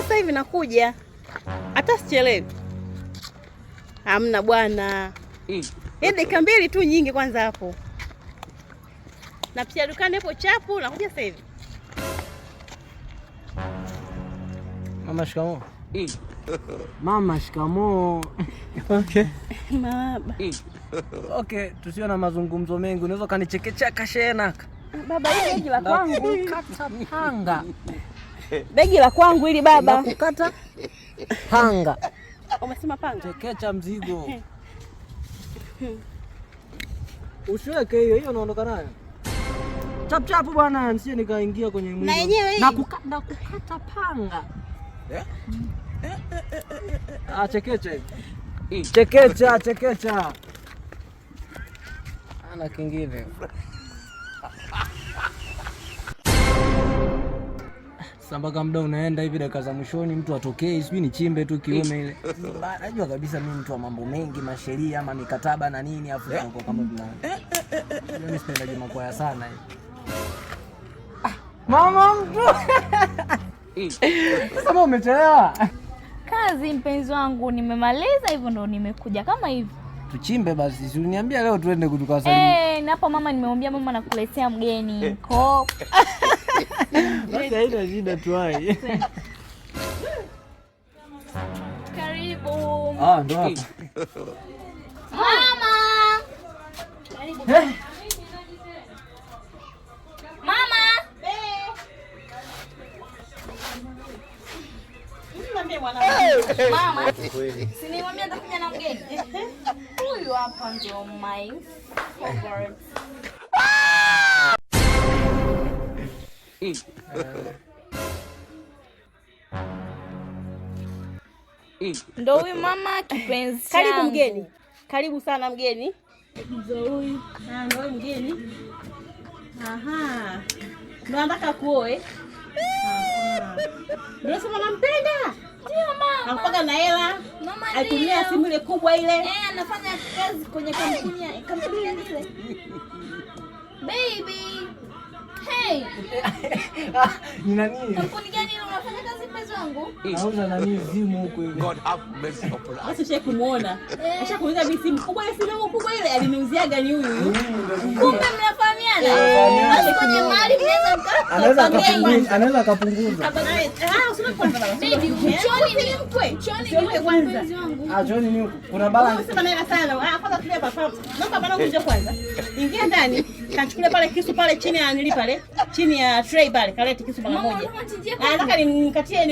sasa hivi nakuja. Hata sichelewi. Hamna bwana. Dakika 2 tu nyingi kwanza hapo. Napitia dukani hapo chapu nakuja sasa hivi. Mama shikamoo. Mama shikamoo. Okay. Baba. Okay, tusiwe na mazungumzo mengi. Unaweza kanichekechea kashena. Baba, hili begi la kwangu. Kukata panga. Begi la kwangu hili baba. Na kukata panga. Umesema panga? Chekecha mzigo. Usiweke hiyo unaondoka nayo. Chap chap bwana, nisije nikaingia kwenye mwili. Na yenyewe hii. Na kukata panga. Chekecha hivi. Chekecha. Ana kingine. Sambaka muda unaenda hivi, dakika za mwishoni mtu atokee, sijui ni chimbe tu kiume ile. Najua kabisa mimi mtu wa mambo mengi, masheria ama mikataba na nini, afu kwa kama bwana. Mimi sipendaje makwaya sana hivi. Mama mtu. Sasa mbona umechelewa? Kazi mpenzi wangu, nimemaliza hivyo ndo nimekuja kama hivi. Tuchimbe basi. Si uniambia leo tuende kutukasalimu. Na hapo mama nimemwambia mama nakuletea mgeni. Ko. Basi haina shida tuai. Karibu. Ndo hapa. Mama. Karibu. Mama. Mama. Si nimwambia atakuja na mgeni. Huyu hapa ndio my favorite. Ndo huyu mama kipenzi. Karibu mgeni. Karibu sana mgeni. Ndio huyu. Ndio huyu mgeni. Aha. Ndio nataka kuoe. Ndio sema nampenda. Ndio mama. Anapaga na hela. Mama alitumia simu ile kubwa ile. Anafanya kazi kwenye kampuni ile. Baby. Hey. Ni nani? Kampuni gani ile unafanya kazi mpenzi wangu? Nauza nani simu huko ile. God have mercy upon us. Basi sheki kumuona. Acha kuuliza mimi simu kubwa ile, simu kubwa ile aliniuziaga ni huyu. Kumbe mnafahamiana? Basi kwenye mali mnaweza anaweza akapunguza. Usina kwanza baba. Baby, choni ni mkwe. Choni ni kwanza. Choni ni kuna balance. Unasema naela sana. Kwanza tulia papa. Naomba bana kuja kwanza. Ingia ndani, kachukulia pale kisu pale chini ya nili pale. Chini ya tray pale, kaleti kisu mara moja. Nataka nimkatie